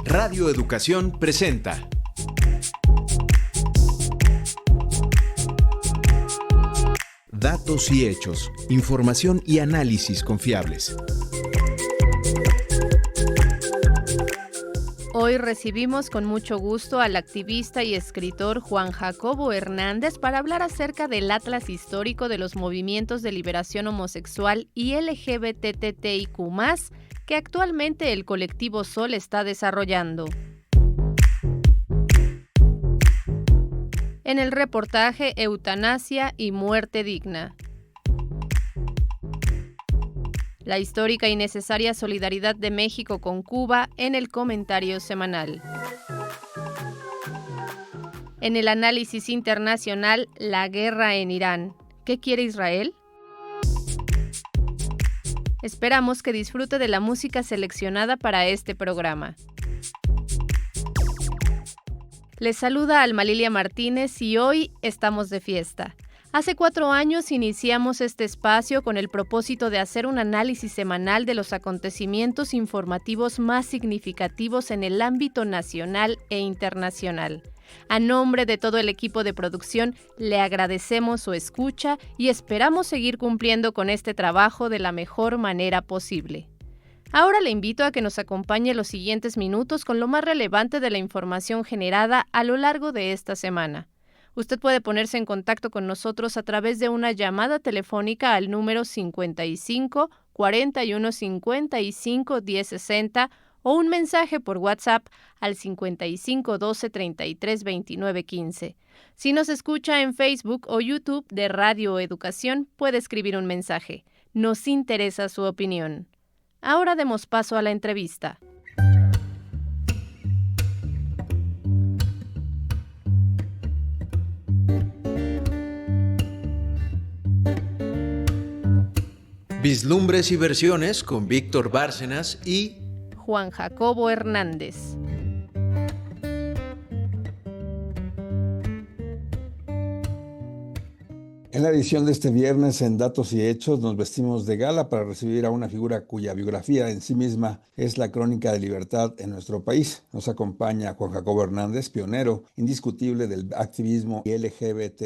Radio Educación presenta Datos y hechos, información y análisis confiables. Hoy recibimos con mucho gusto al activista y escritor Juan Jacobo Hernández para hablar acerca del Atlas Histórico de los Movimientos de Liberación Homosexual y LGBTTIQ+, que actualmente el colectivo Sol está desarrollando. En el reportaje Eutanasia y Muerte Digna. La histórica y necesaria solidaridad de México con Cuba en el comentario semanal. En el análisis internacional, la guerra en Irán. ¿Qué quiere Israel? Esperamos que disfrute de la música seleccionada para este programa. Les saluda Alma Lilia Martínez y hoy estamos de fiesta. Hace 4 años iniciamos este espacio con el propósito de hacer un análisis semanal de los acontecimientos informativos más significativos en el ámbito nacional e internacional. A nombre de todo el equipo de producción, le agradecemos su escucha y esperamos seguir cumpliendo con este trabajo de la mejor manera posible. Ahora le invito a que nos acompañe los siguientes minutos con lo más relevante de la información generada a lo largo de esta semana. Usted puede ponerse en contacto con nosotros a través de una llamada telefónica al número 55 41 55 1060 o un mensaje por WhatsApp al 55 12 33 29 15. Si nos escucha en Facebook o YouTube de Radio Educación, puede escribir un mensaje. Nos interesa su opinión. Ahora demos paso a la entrevista. Vislumbres y versiones con Víctor Bárcenas y Juan Jacobo Hernández. En la edición de este viernes en Datos y Hechos nos vestimos de gala para recibir a una figura cuya biografía en sí misma es la crónica de libertad en nuestro país. Nos acompaña Juan Jacobo Hernández, pionero indiscutible del activismo LGBT+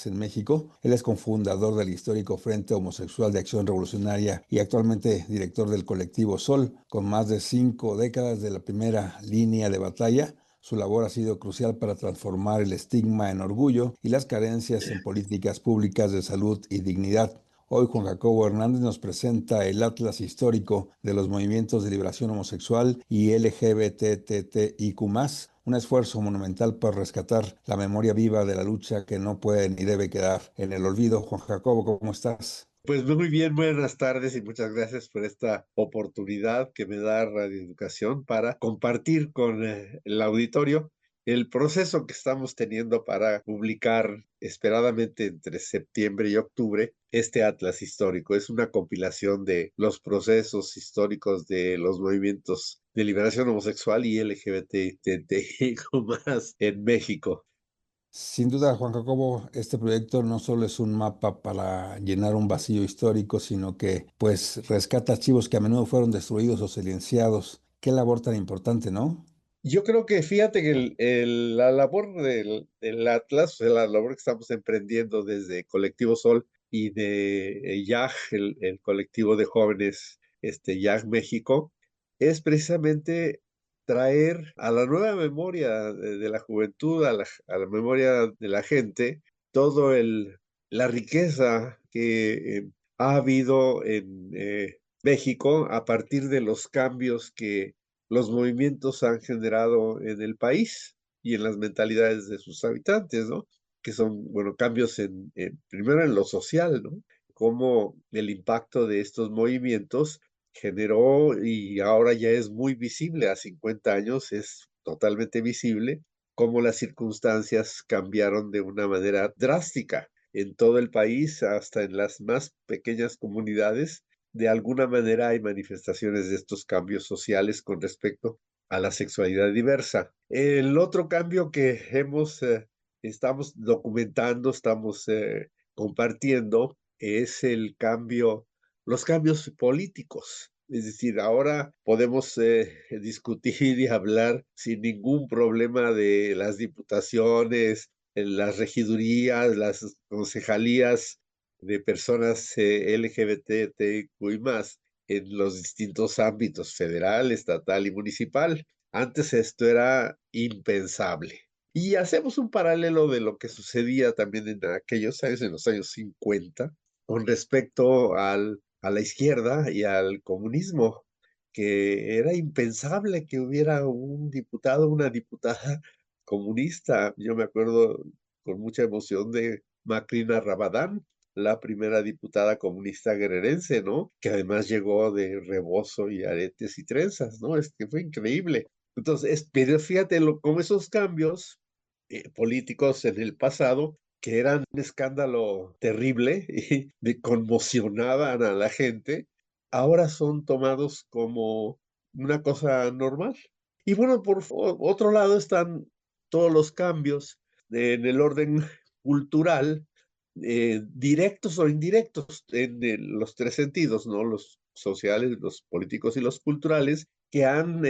en México. Él es cofundador del histórico Frente Homosexual de Acción Revolucionaria y actualmente director del colectivo Sol, con más de 5 décadas de la primera línea de batalla. Su labor ha sido crucial para transformar el estigma en orgullo y las carencias en políticas públicas de salud y dignidad. Hoy Juan Jacobo Hernández nos presenta el Atlas Histórico de los Movimientos de Liberación Homosexual y LGBTTIQ+, un esfuerzo monumental para rescatar la memoria viva de la lucha que no puede ni debe quedar en el olvido. Juan Jacobo, ¿cómo estás? Pues muy bien, buenas tardes y muchas gracias por esta oportunidad que me da Radio Educación para compartir con el auditorio el proceso que estamos teniendo para publicar esperadamente entre septiembre y octubre este Atlas Histórico. Es una compilación de los procesos históricos de los movimientos de liberación homosexual y LGBTIQ+ en México. Sin duda, Juan Jacobo, este proyecto no solo es un mapa para llenar un vacío histórico, sino que pues rescata archivos que a menudo fueron destruidos o silenciados. Qué labor tan importante, ¿no? Yo creo que fíjate que la labor del Atlas, o sea, la labor que estamos emprendiendo desde Colectivo Sol y de YAG, el colectivo de jóvenes YAG México, es precisamente traer a la nueva memoria de la juventud, a la memoria de la gente, todo la riqueza que ha habido en México a partir de los cambios que los movimientos han generado en el país y en las mentalidades de sus habitantes, ¿no? Que son, bueno, cambios primero en lo social, ¿no? Cómo el impacto de estos movimientos generó y ahora ya es muy visible, a 50 años es totalmente visible, cómo las circunstancias cambiaron de una manera drástica en todo el país, hasta en las más pequeñas comunidades. De alguna manera hay manifestaciones de estos cambios sociales con respecto a la sexualidad diversa. El otro cambio que estamos documentando, estamos compartiendo, es los cambios políticos Es decir, ahora podemos discutir y hablar sin ningún problema de las diputaciones, las regidurías, las concejalías de personas LGBTQI más en los distintos ámbitos federal, estatal y municipal. Antes esto era impensable. Y hacemos un paralelo de lo que sucedía también en aquellos años, en los años 50, con respecto a la izquierda y al comunismo, que era impensable que hubiera un diputado, una diputada comunista. Yo me acuerdo con mucha emoción de Macrina Rabadán, la primera diputada comunista guerrerense, ¿no? Que además llegó de rebozo y aretes y trenzas, ¿no? Es que fue increíble. Entonces, pero fíjate cómo esos cambios políticos en el pasado, que eran un escándalo terrible y conmocionaban a la gente, ahora son tomados como una cosa normal. Y bueno, por otro lado están todos los cambios en el orden cultural, directos o indirectos, en los tres sentidos, ¿no? Los sociales, los políticos y los culturales, que han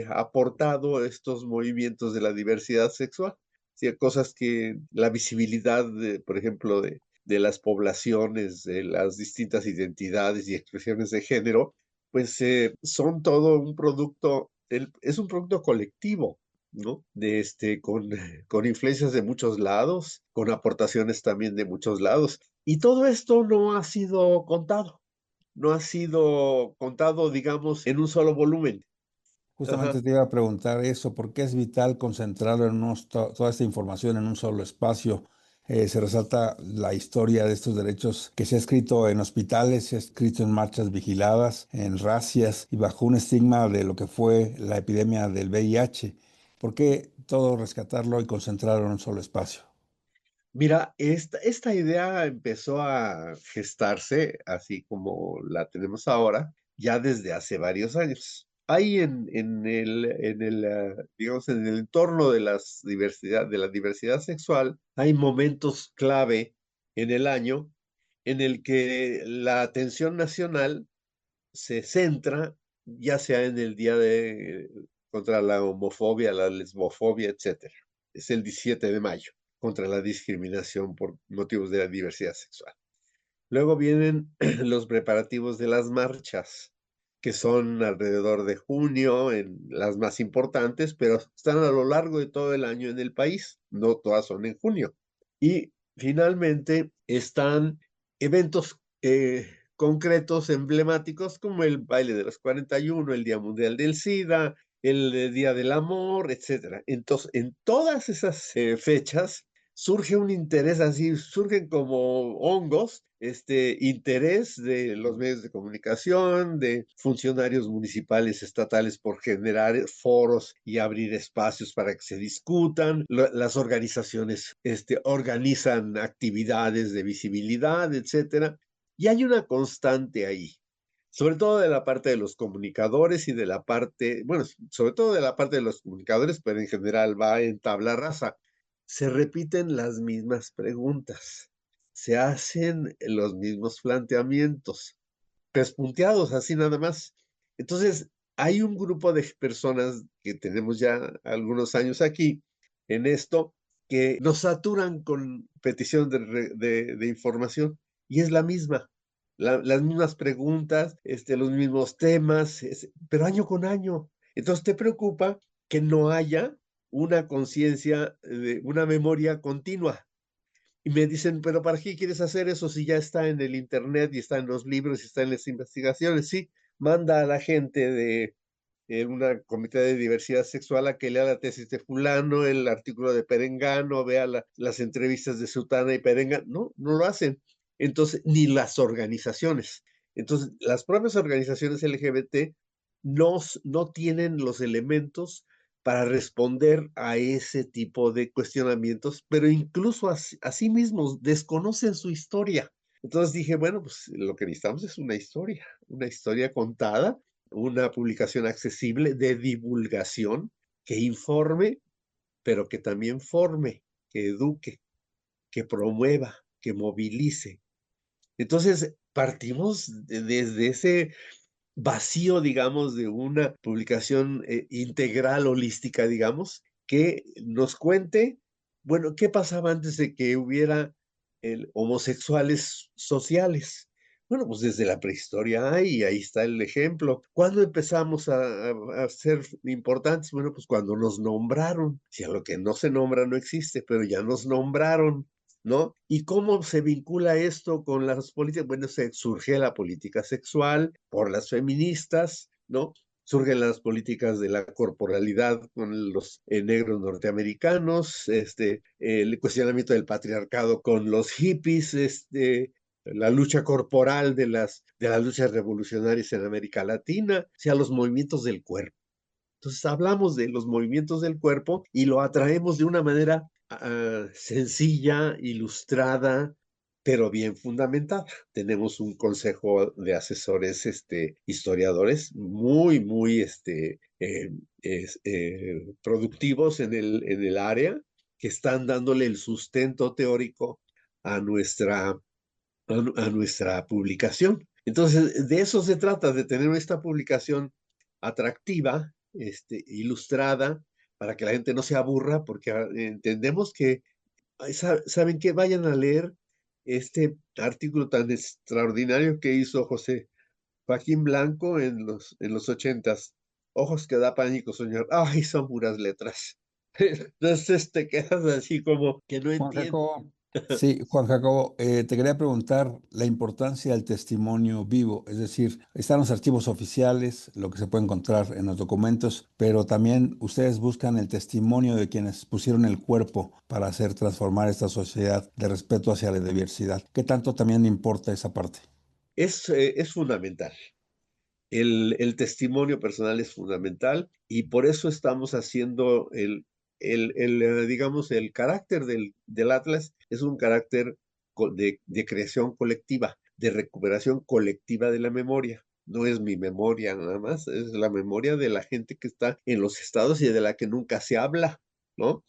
aportado estos movimientos de la diversidad sexual. Sí, cosas que la visibilidad, por ejemplo, de las poblaciones, de las distintas identidades y expresiones de género, pues son todo un producto, es un producto colectivo, ¿no? Con influencias de muchos lados, con aportaciones también de muchos lados. Y todo esto no ha sido contado, no ha sido contado, digamos, en un solo volumen. Justamente Ajá. te iba a preguntar eso, ¿por qué es vital concentrarlo en toda esta información en un solo espacio? Se resalta la historia de estos derechos que se ha escrito en hospitales, se ha escrito en marchas vigiladas, en racias y bajo un estigma de lo que fue la epidemia del VIH. ¿Por qué todo rescatarlo y concentrarlo en un solo espacio? Mira, esta idea empezó a gestarse, así como la tenemos ahora, ya desde hace varios años. Hay digamos, en el entorno de la diversidad sexual, hay momentos clave en el año en el que la atención nacional se centra, ya sea en el día contra la homofobia, la lesbofobia, etcétera. Es el 17 de mayo, contra la discriminación por motivos de la diversidad sexual. Luego vienen los preparativos de las marchas, que son alrededor de junio, en las más importantes, pero están a lo largo de todo el año en el país, no todas son en junio. Y finalmente están eventos concretos, emblemáticos, como el baile de los 41, el Día Mundial del SIDA, el Día del Amor, etcétera. Entonces, en todas esas fechas surge un interés así, surgen como hongos, interés de los medios de comunicación, de funcionarios municipales, estatales, por generar foros y abrir espacios para que se discutan. Las organizaciones organizan actividades de visibilidad, etcétera. Y hay una constante ahí, sobre todo de la parte de los comunicadores y de la parte, bueno, sobre todo de la parte de los comunicadores, pero en general va en tabla rasa. Se repiten las mismas preguntas, se hacen los mismos planteamientos, pespunteados así nada más. Entonces, hay un grupo de personas que tenemos ya algunos años aquí en esto, que nos saturan con petición de información y es la misma. Las mismas preguntas, los mismos temas, pero año con año. Entonces te preocupa que no haya una conciencia, una memoria continua. Y me dicen, pero ¿para qué quieres hacer eso si ya está en el internet y está en los libros y está en las investigaciones? Sí, manda a la gente de una comité de diversidad sexual a que lea la tesis de fulano, el artículo de Perengano, vea las entrevistas de Sutana y Perengano. No, no lo hacen. Entonces, ni las organizaciones. Entonces, las propias organizaciones LGBT no tienen los elementos para responder a ese tipo de cuestionamientos, pero incluso a sí mismos desconocen su historia. Entonces dije, bueno, pues lo que necesitamos es una historia contada, una publicación accesible de divulgación que informe, pero que también forme, que eduque, que promueva, que movilice. Entonces partimos desde vacío, digamos, de una publicación integral, holística, digamos, que nos cuente, bueno, qué pasaba antes de que hubiera homosexuales sociales. Bueno, pues desde la prehistoria hay, y ahí está el ejemplo. ¿Cuándo empezamos a ser importantes? Bueno, pues cuando nos nombraron. Si a lo que no se nombra no existe, pero ya nos nombraron, ¿no? ¿Y cómo se vincula esto con las políticas? Bueno, surge la política sexual por las feministas, ¿no? Surgen las políticas de la corporalidad con los negros norteamericanos, el cuestionamiento del patriarcado con los hippies, la lucha corporal de las luchas revolucionarias en América Latina, o sea, los movimientos del cuerpo. Entonces hablamos de los movimientos del cuerpo y lo atraemos de una manera sencilla, ilustrada, pero bien fundamentada. Tenemos un consejo de asesores historiadores muy productivos en el área, que están dándole el sustento teórico a nuestra publicación. Entonces, de eso se trata, de tener esta publicación atractiva, ilustrada, para que la gente no se aburra, porque entendemos que, ¿saben qué? Vayan a leer este artículo tan extraordinario que hizo José Joaquín Blanco en los 80s. Ojos que da pánico soñar. Ay, son puras letras. Entonces te quedas así como que no Juan entiendes. Jacobo, sí, Juan Jacobo, te quería preguntar la importancia del testimonio vivo, es decir, están los archivos oficiales, lo que se puede encontrar en los documentos, pero también ustedes buscan el testimonio de quienes pusieron el cuerpo para hacer transformar esta sociedad de respeto hacia la diversidad. ¿Qué tanto también importa esa parte? Es fundamental. El testimonio personal es fundamental y por eso estamos haciendo digamos, el carácter del Atlas es un carácter de creación colectiva, de recuperación colectiva de la memoria. No es mi memoria nada más, es la memoria de la gente que está en los estados y de la que nunca se habla, ¿no?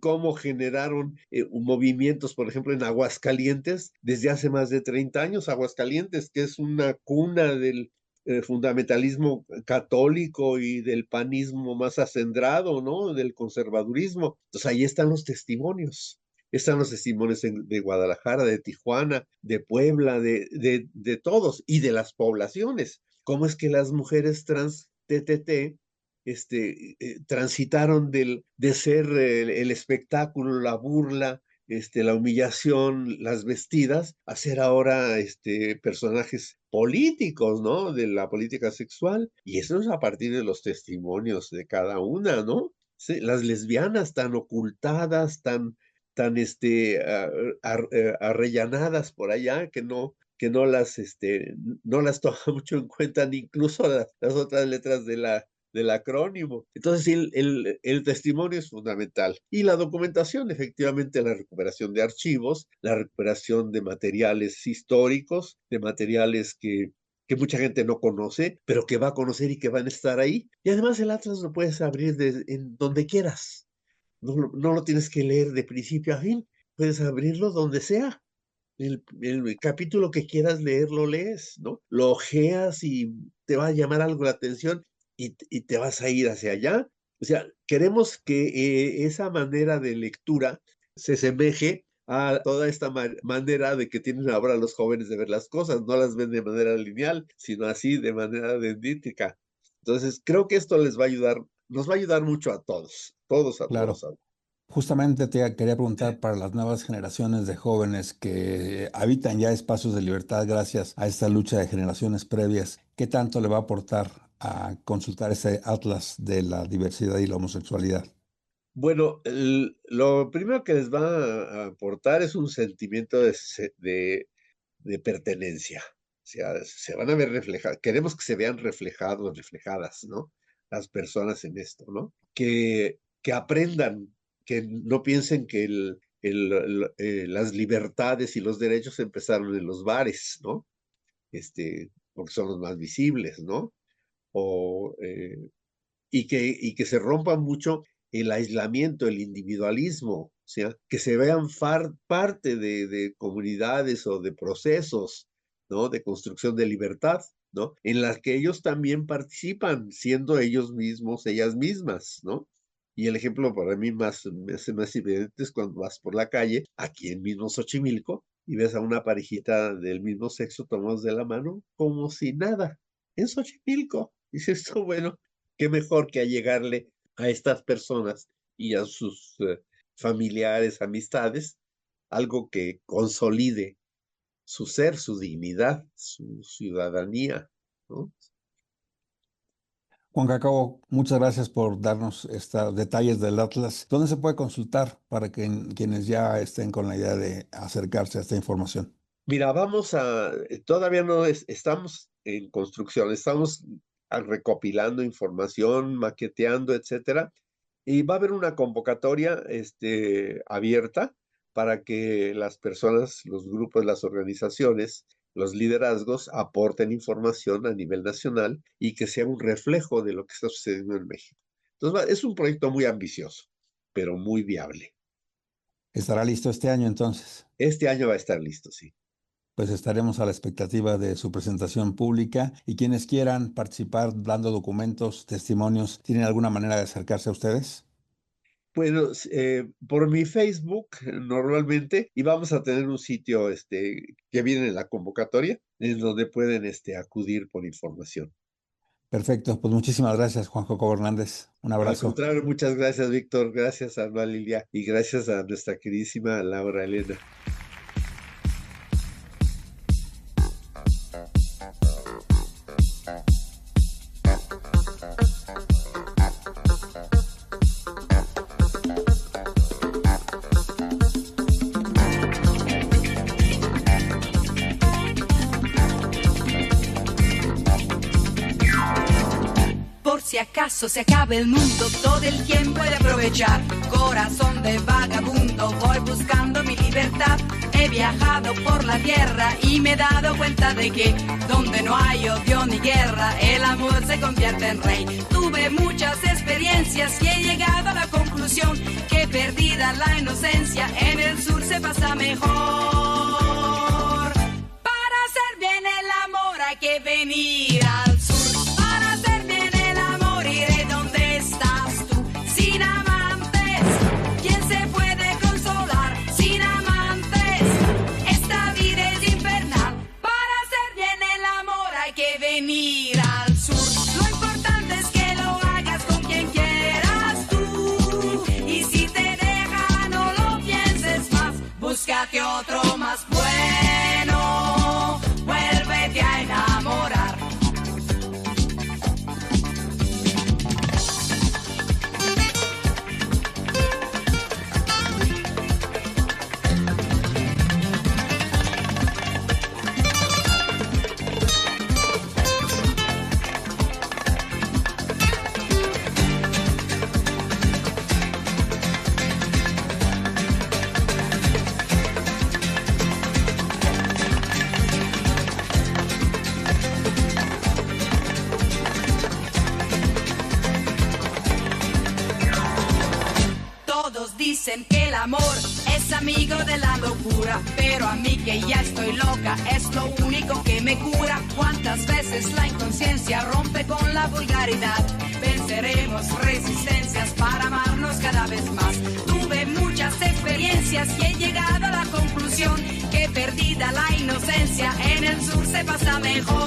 Cómo generaron movimientos, por ejemplo, en Aguascalientes, desde hace más de 30 años, Aguascalientes, que es una cuna del fundamentalismo católico y del panismo más acendrado, ¿no? Del conservadurismo. Entonces ahí están los testimonios. Están los testimonios de Guadalajara, de Tijuana, de Puebla, de todos y de las poblaciones. ¿Cómo es que las mujeres trans TTT transitaron de ser el espectáculo, la burla, la humillación, las vestidas, a ser ahora personajes políticos, ¿no? De la política sexual. Y eso es a partir de los testimonios de cada una, ¿no? Sí, las lesbianas tan ocultadas, tan arrellanadas por allá, no las toma mucho en cuenta ni incluso las otras letras del acrónimo. Entonces, sí, el testimonio es fundamental. Y la documentación, efectivamente, la recuperación de archivos, la recuperación de materiales históricos, de materiales que mucha gente no conoce, pero que va a conocer y que van a estar ahí. Y además el Atlas lo puedes abrir en donde quieras. No lo tienes que leer de principio a fin. Puedes abrirlo donde sea. El capítulo que quieras leer lo lees, ¿no? Lo ojeas y te va a llamar algo la atención y te vas a ir hacia allá. O sea, queremos que esa manera de lectura se semeje a toda esta manera de que tienen ahora los jóvenes de ver las cosas. No las ven de manera lineal, sino así de manera dendrítica. Entonces, creo que esto les va a ayudar, nos va a ayudar mucho a todos, todos a Claro. todos. Justamente te quería preguntar para las nuevas generaciones de jóvenes que habitan ya espacios de libertad gracias a esta lucha de generaciones previas, ¿qué tanto le va a aportar a consultar ese atlas de la diversidad y la homosexualidad? Bueno, lo primero que les va a aportar es un sentimiento de pertenencia. O sea, se van a ver reflejados, queremos que se vean reflejados, reflejadas, ¿no? Las personas en esto, ¿no? Que aprendan, que no piensen que las libertades y los derechos empezaron en los bares, ¿no? Porque son los más visibles, ¿no? O, y que se rompa mucho el aislamiento, el individualismo, o sea, que se vean parte de comunidades o de procesos, ¿no? De construcción de libertad, ¿no? En las que ellos también participan, siendo ellos mismos, ellas mismas, ¿no? Y el ejemplo para mí me hace más evidente es cuando vas por la calle, aquí en mismo Xochimilco, y ves a una parejita del mismo sexo tomados de la mano, como si nada, en Xochimilco. Dices tú, bueno, qué mejor que allegarle a estas personas y a sus familiares, amistades, algo que consolide su ser, su dignidad, su ciudadanía, ¿no? Juan Jacobo, muchas gracias por darnos estos detalles del Atlas. ¿Dónde se puede consultar para que quienes ya estén con la idea de acercarse a esta información? Mira, todavía no estamos en construcción, estamos recopilando información, maqueteando, etcétera, y va a haber una convocatoria abierta para que las personas, los grupos, las organizaciones, los liderazgos aporten información a nivel nacional y que sea un reflejo de lo que está sucediendo en México. Entonces, es un proyecto muy ambicioso, pero muy viable. ¿Estará listo este año entonces? Este año va a estar listo, sí. Pues estaremos a la expectativa de su presentación pública y quienes quieran participar dando documentos, testimonios, ¿tienen alguna manera de acercarse a ustedes? Bueno, por mi Facebook normalmente, y vamos a tener un sitio que viene en la convocatoria, en donde pueden acudir por información. Perfecto, pues muchísimas gracias, Juan Jacobo Hernández. Un Al abrazo. contrario, muchas gracias, Víctor, gracias a Alma Lilia y gracias a nuestra queridísima Laura Elena. Si acaso se acaba el mundo, todo el tiempo puede aprovechar. Corazón de vagabundo, voy buscando mi libertad. He viajado por la tierra y me he dado cuenta de que donde no hay odio ni guerra, el amor se convierte en rey. Tuve muchas experiencias y he llegado a la conclusión que perdida la inocencia, en el sur se pasa mejor. Para hacer bien el amor hay que venir al sur. Venir al sur, lo importante es que lo hagas con quien quieras tú, y si te deja no lo pienses más, búscate otro más bueno, vuélvete a enamorar. Dicen que el amor es amigo de la locura, pero a mí que ya estoy loca es lo único que me cura. Cuántas veces la inconsciencia rompe con la vulgaridad. Venceremos resistencias para amarnos cada vez más. Tuve muchas experiencias y he llegado a la conclusión que perdida la inocencia, en el sur se pasa mejor.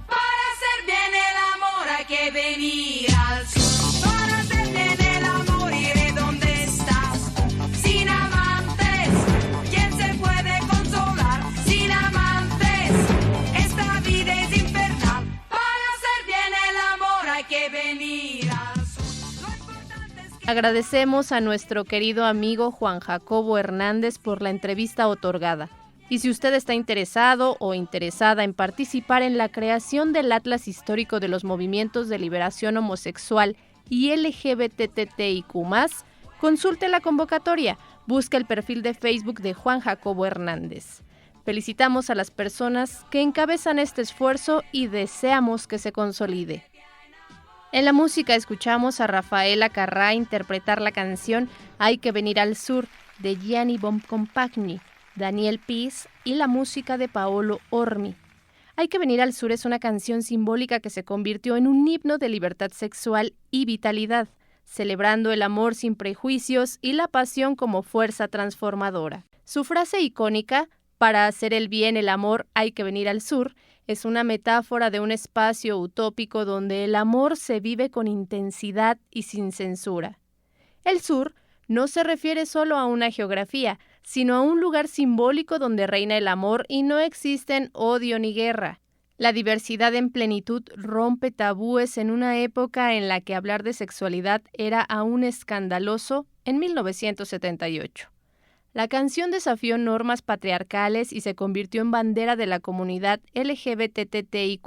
Para hacer bien el amor hay que venir al sur. Agradecemos a nuestro querido amigo Juan Jacobo Hernández por la entrevista otorgada. Y si usted está interesado o interesada en participar en la creación del Atlas Histórico de los Movimientos de Liberación Homosexual y LGBTTIQ+, consulte la convocatoria, busque el perfil de Facebook de Juan Jacobo Hernández. Felicitamos a las personas que encabezan este esfuerzo y deseamos que se consolide. En la música escuchamos a Rafaela Carrà interpretar la canción Hay que venir al sur de Gianni Boncompagni, Daniel Piz y la música de Paolo Ormi. Hay que venir al sur es una canción simbólica que se convirtió en un himno de libertad sexual y vitalidad, celebrando el amor sin prejuicios y la pasión como fuerza transformadora. Su frase icónica, para hacer el bien, el amor, hay que venir al sur, es una metáfora de un espacio utópico donde el amor se vive con intensidad y sin censura. El sur no se refiere solo a una geografía, sino a un lugar simbólico donde reina el amor y no existen odio ni guerra. La diversidad en plenitud rompe tabúes en una época en la que hablar de sexualidad era aún escandaloso en 1978. La canción desafió normas patriarcales y se convirtió en bandera de la comunidad LGBTTIQ+,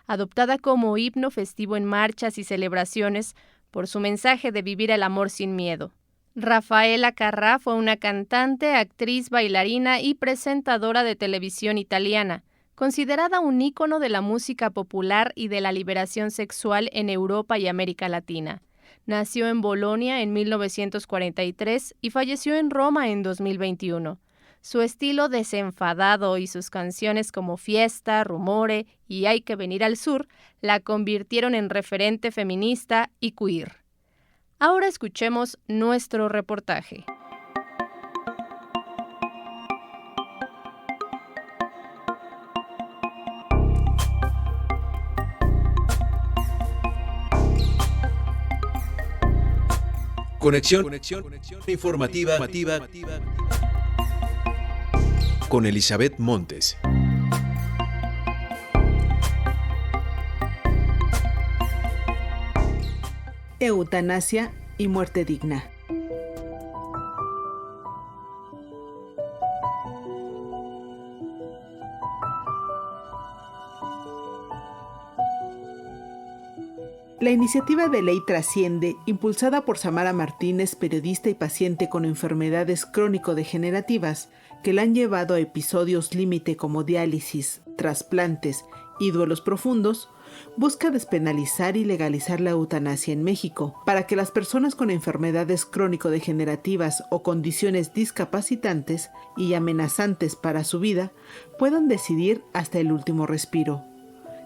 adoptada como himno festivo en marchas y celebraciones por su mensaje de vivir el amor sin miedo. Raffaella Carrà fue una cantante, actriz, bailarina y presentadora de televisión italiana, considerada un ícono de la música popular y de la liberación sexual en Europa y América Latina. Nació en Bolonia en 1943 y falleció en Roma en 2021. Su estilo desenfadado y sus canciones como Fiesta, Rumore y Hay que venir al sur la convirtieron en referente feminista y queer. Ahora escuchemos nuestro reportaje. Conexión informativa con Elizabeth Montes. Eutanasia y muerte digna. La iniciativa de ley Trasciende, impulsada por Samara Martínez, periodista y paciente con enfermedades crónico-degenerativas, que la han llevado a episodios límite como diálisis, trasplantes y duelos profundos, busca despenalizar y legalizar la eutanasia en México, para que las personas con enfermedades crónico-degenerativas o condiciones discapacitantes y amenazantes para su vida puedan decidir hasta el último respiro.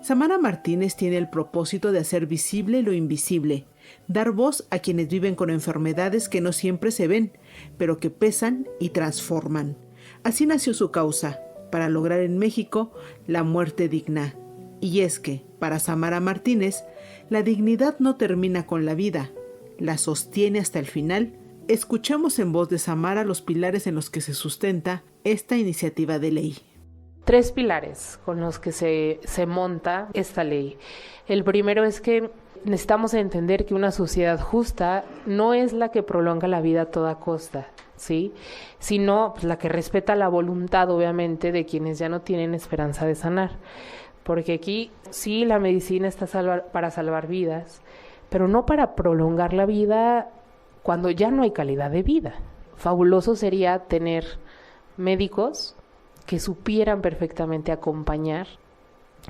Samara Martínez tiene el propósito de hacer visible lo invisible, dar voz a quienes viven con enfermedades que no siempre se ven, pero que pesan y transforman. Así nació su causa, para lograr en México la muerte digna. Y es que, para Samara Martínez, la dignidad no termina con la vida, la sostiene hasta el final. Escuchamos en voz de Samara los pilares en los que se sustenta esta iniciativa de ley. 3 pilares con los que se monta esta ley. El primero es que necesitamos entender que una sociedad justa no es la que prolonga la vida a toda costa, ¿sí? Sino la que respeta la voluntad, obviamente, de quienes ya no tienen esperanza de sanar. Porque aquí sí la medicina está para salvar vidas, pero no para prolongar la vida cuando ya no hay calidad de vida. Fabuloso sería tener médicos que supieran perfectamente acompañar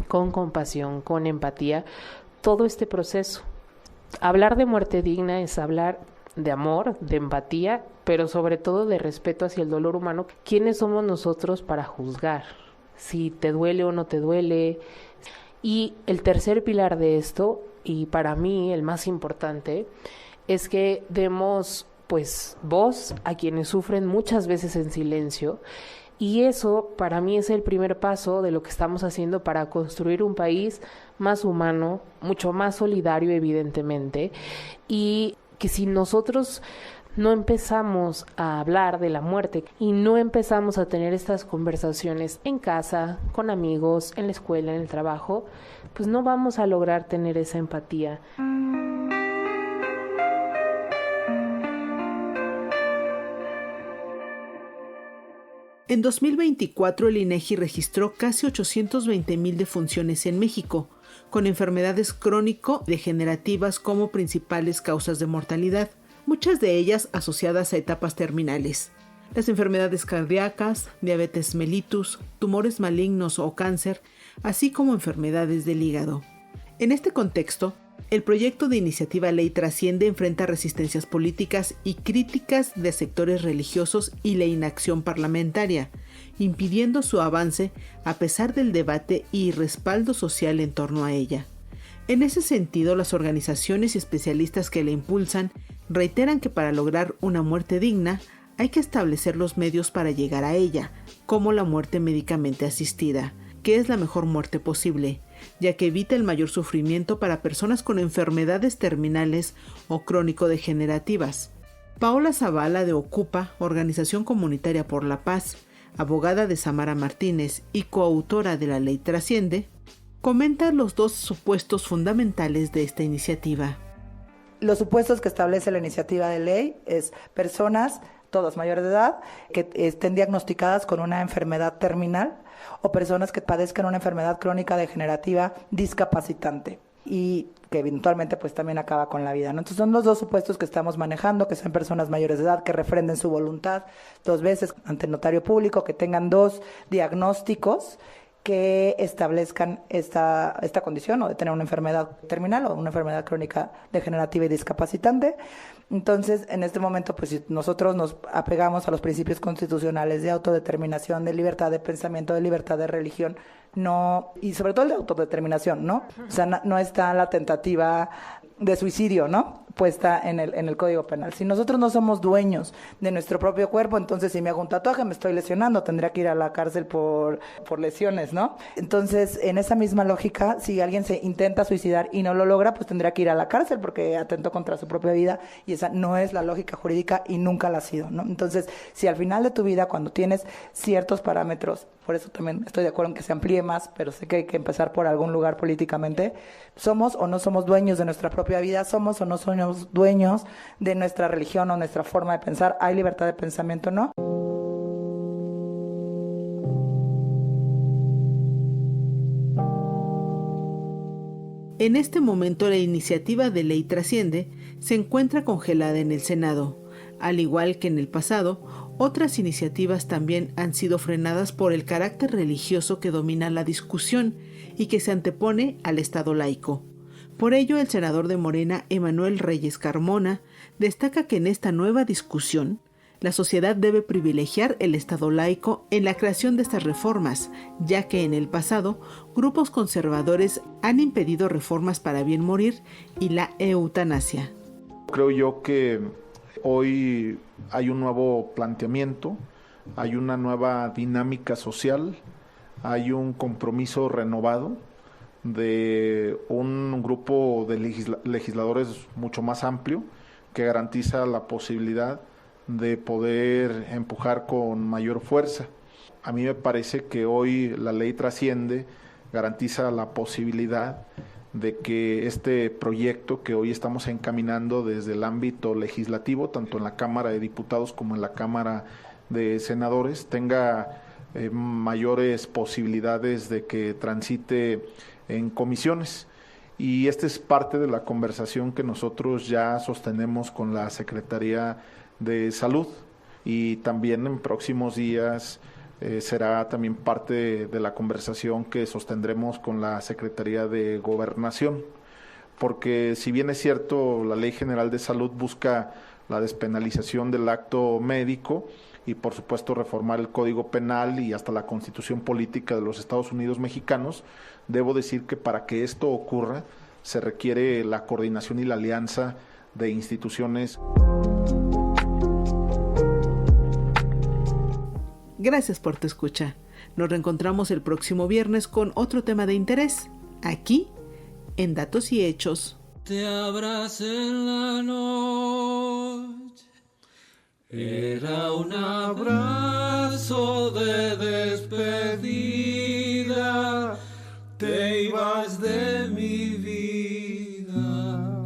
con compasión, con empatía, todo este proceso. Hablar de muerte digna es hablar de amor, de empatía, pero sobre todo de respeto hacia el dolor humano. ¿Quiénes somos nosotros para juzgar si te duele o no te duele? Y el tercer pilar de esto, y para mí el más importante, es que demos voz a quienes sufren muchas veces en silencio. Y eso para mí es el primer paso de lo que estamos haciendo para construir un país más humano, mucho más solidario evidentemente, y que si nosotros no empezamos a hablar de la muerte y no empezamos a tener estas conversaciones en casa, con amigos, en la escuela, en el trabajo, pues no vamos a lograr tener esa empatía. En 2024, el INEGI registró casi 820,000 defunciones en México, con enfermedades crónico-degenerativas como principales causas de mortalidad, muchas de ellas asociadas a etapas terminales. Las enfermedades cardíacas, diabetes mellitus, tumores malignos o cáncer, así como enfermedades del hígado. En este contexto, el proyecto de iniciativa Ley Trasciende enfrenta resistencias políticas y críticas de sectores religiosos y la inacción parlamentaria, impidiendo su avance a pesar del debate y respaldo social en torno a ella. En ese sentido, las organizaciones y especialistas que la impulsan reiteran que para lograr una muerte digna hay que establecer los medios para llegar a ella, como la muerte médicamente asistida, que es la mejor muerte posible, ya que evita el mayor sufrimiento para personas con enfermedades terminales o crónico-degenerativas. Paola Zavala de Ocupa, Organización Comunitaria por la Paz, abogada de Samara Martínez y coautora de la Ley Trasciende, comenta los dos supuestos fundamentales de esta iniciativa. Los supuestos que establece la iniciativa de ley es personas, todas mayores de edad, que estén diagnosticadas con una enfermedad terminal o personas que padezcan una enfermedad crónica degenerativa discapacitante y que eventualmente pues también acaba con la vida, ¿no? Entonces son los dos supuestos que estamos manejando, que sean personas mayores de edad que refrenden su voluntad 2 veces ante el notario público, que tengan 2 diagnósticos que establezcan esta condición o de tener una enfermedad terminal o una enfermedad crónica degenerativa y discapacitante. Entonces, en este momento, pues si nosotros nos apegamos a los principios constitucionales de autodeterminación, de libertad de pensamiento, de libertad de religión, no, y sobre todo el de autodeterminación, ¿no? O sea, no está la tentativa de suicidio, ¿no?, puesta en el Código Penal. Si nosotros no somos dueños de nuestro propio cuerpo, entonces si me hago un tatuaje me estoy lesionando, tendría que ir a la cárcel por lesiones, ¿no? Entonces, en esa misma lógica, si alguien se intenta suicidar y no lo logra, pues tendría que ir a la cárcel porque atentó contra su propia vida, y esa no es la lógica jurídica y nunca la ha sido, ¿no? Entonces, si al final de tu vida, cuando tienes ciertos parámetros, por eso también estoy de acuerdo en que se amplíe más, pero sé que hay que empezar por algún lugar políticamente, somos o no somos dueños de nuestra propia vida, somos o no somos dueños de nuestra religión o nuestra forma de pensar, ¿hay libertad de pensamiento o no? En este momento la iniciativa de ley Trasciende se encuentra congelada en el Senado. Al igual que en el pasado, otras iniciativas también han sido frenadas por el carácter religioso que domina la discusión y que se antepone al Estado laico. Por ello, el senador de Morena, Emanuel Reyes Carmona, destaca que en esta nueva discusión, la sociedad debe privilegiar el Estado laico en la creación de estas reformas, ya que en el pasado, grupos conservadores han impedido reformas para bien morir y la eutanasia. Creo yo que hoy hay un nuevo planteamiento, hay una nueva dinámica social, hay un compromiso renovado de un grupo de legisladores mucho más amplio que garantiza la posibilidad de poder empujar con mayor fuerza. A mí me parece que hoy la ley Trasciende garantiza la posibilidad de que este proyecto que hoy estamos encaminando desde el ámbito legislativo, tanto en la Cámara de Diputados como en la Cámara de Senadores, tenga mayores posibilidades de que transite en comisiones. Y esta es parte de la conversación que nosotros ya sostenemos con la Secretaría de Salud, y también en próximos días será también parte de la conversación que sostendremos con la Secretaría de Gobernación, porque si bien es cierto, la Ley General de Salud busca la despenalización del acto médico y por supuesto reformar el Código Penal y hasta la Constitución Política de los Estados Unidos Mexicanos, debo decir que para que esto ocurra se requiere la coordinación y la alianza de instituciones. Gracias por tu escucha. Nos reencontramos el próximo viernes con otro tema de interés, aquí, en Datos y Hechos. Te abracé en la noche, era un abrazo de despedida, te ibas de mi vida,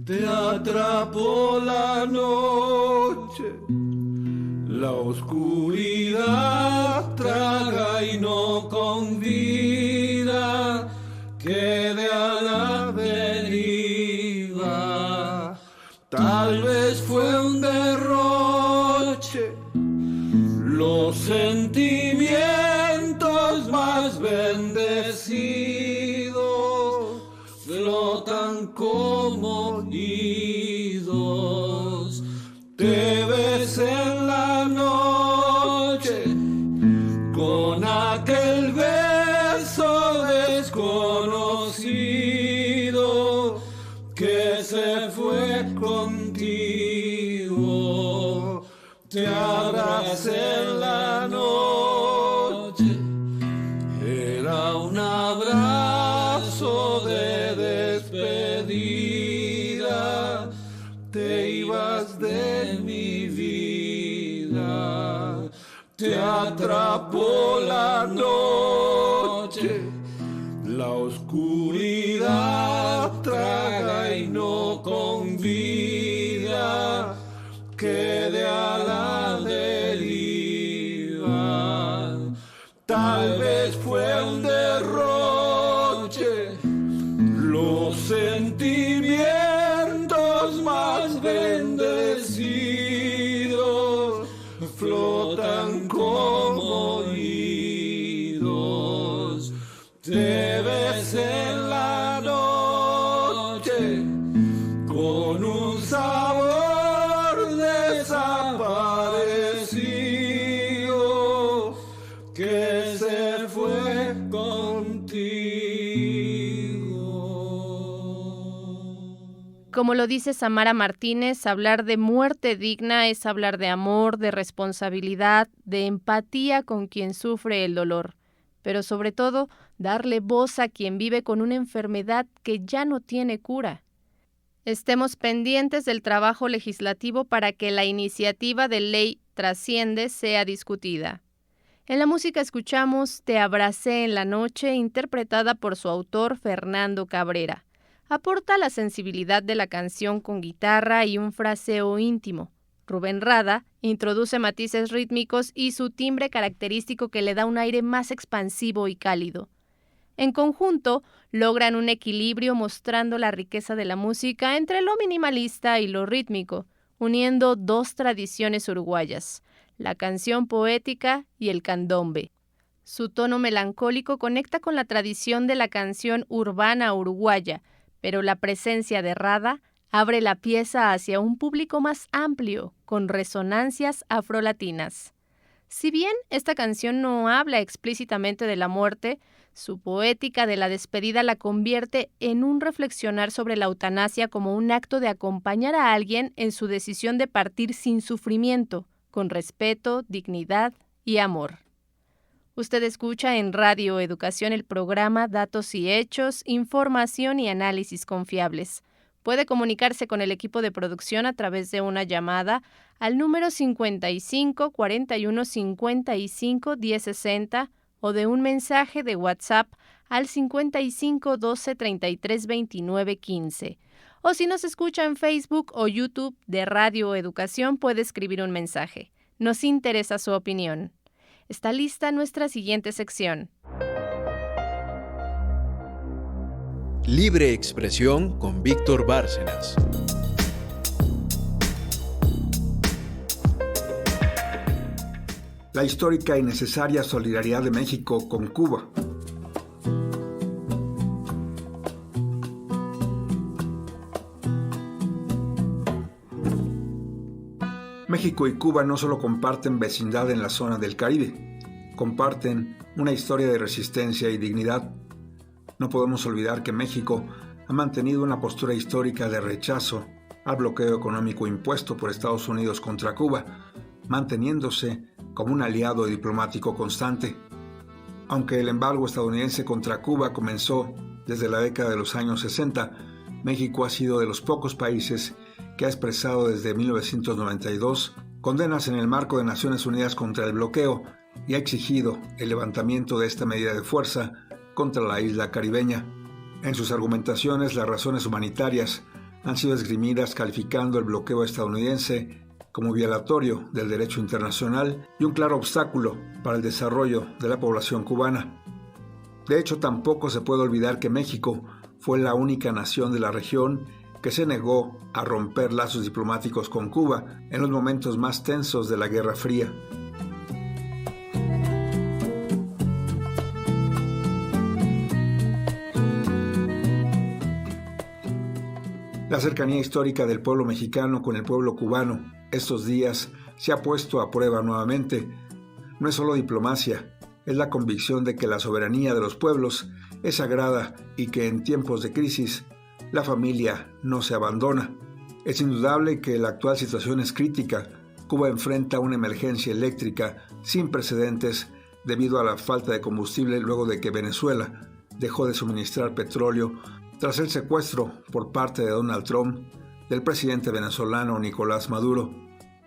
te atrapó la noche. La oscuridad traga y no convida, quede a la deriva. Tal vez fue un derroche, los sentimientos más bendecidos flotan como idos. Te ves en la noche ves en la noche. Era un abrazo de despedida, te ibas de mi vida, te atrapó la noche, la oscuridad traga y no convida, quede a la deriva. Tal vez fue un derroche, los sentimientos más bendecidos flotan como idos. Te ves en la noche con un sabor desaparecido que se fue contigo. Como lo dice Samara Martínez, hablar de muerte digna es hablar de amor, de responsabilidad, de empatía con quien sufre el dolor, pero sobre todo darle voz a quien vive con una enfermedad que ya no tiene cura. Estemos pendientes del trabajo legislativo para que la iniciativa de ley Trasciende sea discutida. En la música escuchamos Te abracé en la noche, interpretada por su autor Fernando Cabrera. Aporta la sensibilidad de la canción con guitarra y un fraseo íntimo. Rubén Rada introduce matices rítmicos y su timbre característico que le da un aire más expansivo y cálido. En conjunto, logran un equilibrio mostrando la riqueza de la música entre lo minimalista y lo rítmico, uniendo dos tradiciones uruguayas, la canción poética y el candombe. Su tono melancólico conecta con la tradición de la canción urbana uruguaya, pero la presencia de Rada abre la pieza hacia un público más amplio, con resonancias afrolatinas. Si bien esta canción no habla explícitamente de la muerte, su poética de la despedida la convierte en un reflexionar sobre la eutanasia como un acto de acompañar a alguien en su decisión de partir sin sufrimiento, con respeto, dignidad y amor. Usted escucha en Radio Educación el programa Datos y Hechos, Información y Análisis Confiables. Puede comunicarse con el equipo de producción a través de una llamada al número 55 41 55 1060 o de un mensaje de WhatsApp al 55 12 33 29 15. O si nos escucha en Facebook o YouTube de Radio Educación, puede escribir un mensaje. Nos interesa su opinión. Está lista nuestra siguiente sección. Libre Expresión con Víctor Bárcenas. La histórica y necesaria solidaridad de México con Cuba. México y Cuba no solo comparten vecindad en la zona del Caribe, comparten una historia de resistencia y dignidad. No podemos olvidar que México ha mantenido una postura histórica de rechazo al bloqueo económico impuesto por Estados Unidos contra Cuba, manteniéndose como un aliado diplomático constante. Aunque el embargo estadounidense contra Cuba comenzó desde la década de los años 60, México ha sido de los pocos países que ha expresado desde 1992 condenas en el marco de Naciones Unidas contra el bloqueo y ha exigido el levantamiento de esta medida de fuerza contra la isla caribeña. En sus argumentaciones, las razones humanitarias han sido esgrimidas calificando el bloqueo estadounidense como violatorio del derecho internacional y un claro obstáculo para el desarrollo de la población cubana. De hecho, tampoco se puede olvidar que México fue la única nación de la región que se negó a romper lazos diplomáticos con Cuba en los momentos más tensos de la Guerra Fría. La cercanía histórica del pueblo mexicano con el pueblo cubano estos días se ha puesto a prueba nuevamente. No es solo diplomacia, es la convicción de que la soberanía de los pueblos es sagrada y que en tiempos de crisis la familia no se abandona. Es indudable que la actual situación es crítica, Cuba enfrenta una emergencia eléctrica sin precedentes debido a la falta de combustible luego de que Venezuela dejó de suministrar petróleo tras el secuestro por parte de Donald Trump del presidente venezolano Nicolás Maduro.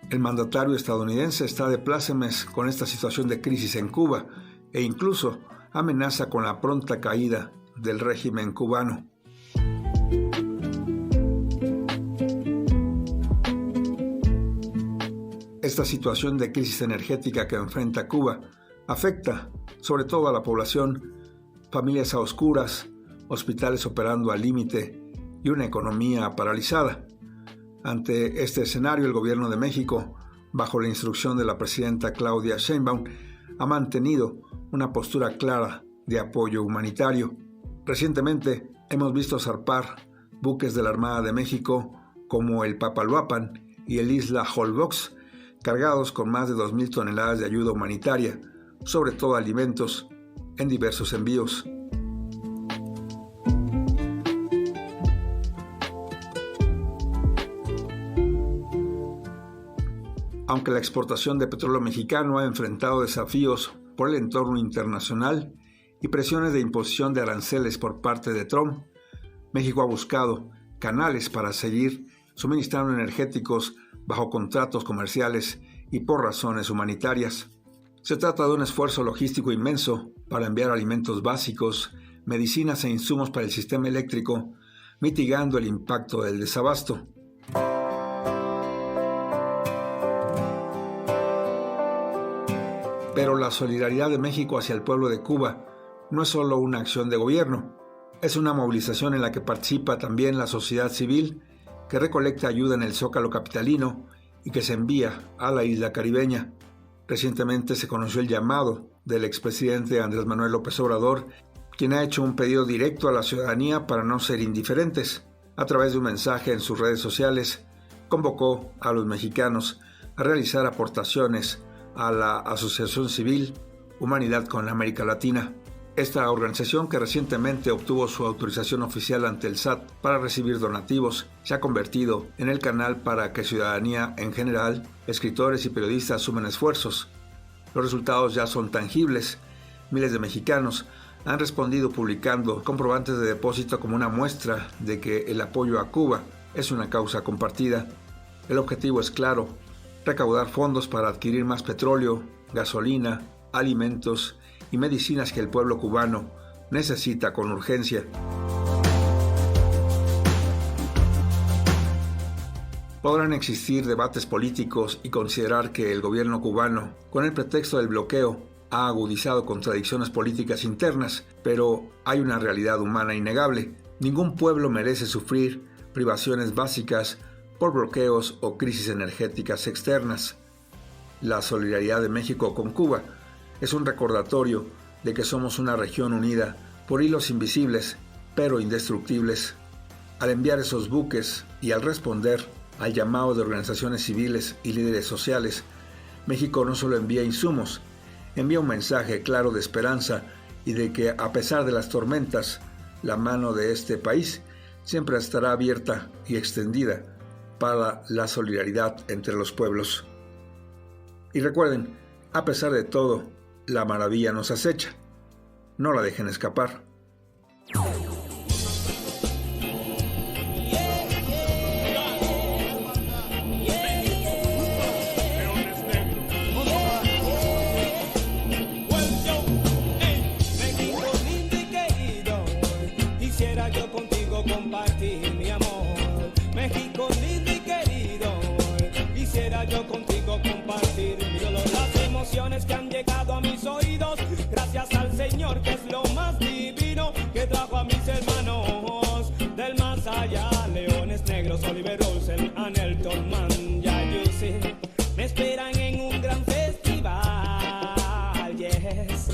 El mandatario estadounidense está de plácemes con esta situación de crisis en Cuba e incluso amenaza con la pronta caída del régimen cubano. Esta situación de crisis energética que enfrenta Cuba afecta sobre todo a la población, familias a oscuras, hospitales operando al límite y una economía paralizada. Ante este escenario, el gobierno de México, bajo la instrucción de la presidenta Claudia Sheinbaum, ha mantenido una postura clara de apoyo humanitario. Recientemente hemos visto zarpar buques de la Armada de México como el Papaloapan y el Isla Holbox, cargados con más de 2,000 toneladas de ayuda humanitaria, sobre todo alimentos, en diversos envíos. Aunque la exportación de petróleo mexicano ha enfrentado desafíos por el entorno internacional y presiones de imposición de aranceles por parte de Trump, México ha buscado canales para seguir suministrando energéticos bajo contratos comerciales y por razones humanitarias. Se trata de un esfuerzo logístico inmenso para enviar alimentos básicos, medicinas e insumos para el sistema eléctrico, mitigando el impacto del desabasto. Pero la solidaridad de México hacia el pueblo de Cuba no es solo una acción de gobierno, es una movilización en la que participa también la sociedad civil, que recolecta ayuda en el Zócalo capitalino y que se envía a la isla caribeña. Recientemente se conoció el llamado del expresidente Andrés Manuel López Obrador, quien ha hecho un pedido directo a la ciudadanía para no ser indiferentes. A través de un mensaje en sus redes sociales, convocó a los mexicanos a realizar aportaciones a la Asociación Civil Humanidad con América Latina. Esta organización, que recientemente obtuvo su autorización oficial ante el SAT para recibir donativos, se ha convertido en el canal para que ciudadanía en general, escritores y periodistas sumen esfuerzos. Los resultados ya son tangibles. Miles de mexicanos han respondido publicando comprobantes de depósito como una muestra de que el apoyo a Cuba es una causa compartida. El objetivo es claro: recaudar fondos para adquirir más petróleo, gasolina, alimentos y medicinas que el pueblo cubano necesita con urgencia. Podrán existir debates políticos y considerar que el gobierno cubano, con el pretexto del bloqueo, ha agudizado contradicciones políticas internas, pero hay una realidad humana innegable. Ningún pueblo merece sufrir privaciones básicas por bloqueos o crisis energéticas externas. La solidaridad de México con Cuba es un recordatorio de que somos una región unida por hilos invisibles, pero indestructibles. Al enviar esos buques y al responder al llamado de organizaciones civiles y líderes sociales, México no solo envía insumos, envía un mensaje claro de esperanza y de que, a pesar de las tormentas, la mano de este país siempre estará abierta y extendida para la solidaridad entre los pueblos. Y recuerden, a pesar de todo, la maravilla nos acecha. No la dejen escapar. Quisiera yo contigo compartir mi amor. México lindo y querido, quisiera yo contigo compartir mi dolor. Las emociones que han llegado a mis oídos, gracias al Señor, que es lo más divino, que trajo a mis hermanos del más allá. Leones Negros, Oliver Russell, Anelton Man, ya you see, me esperan en un gran festival, yes,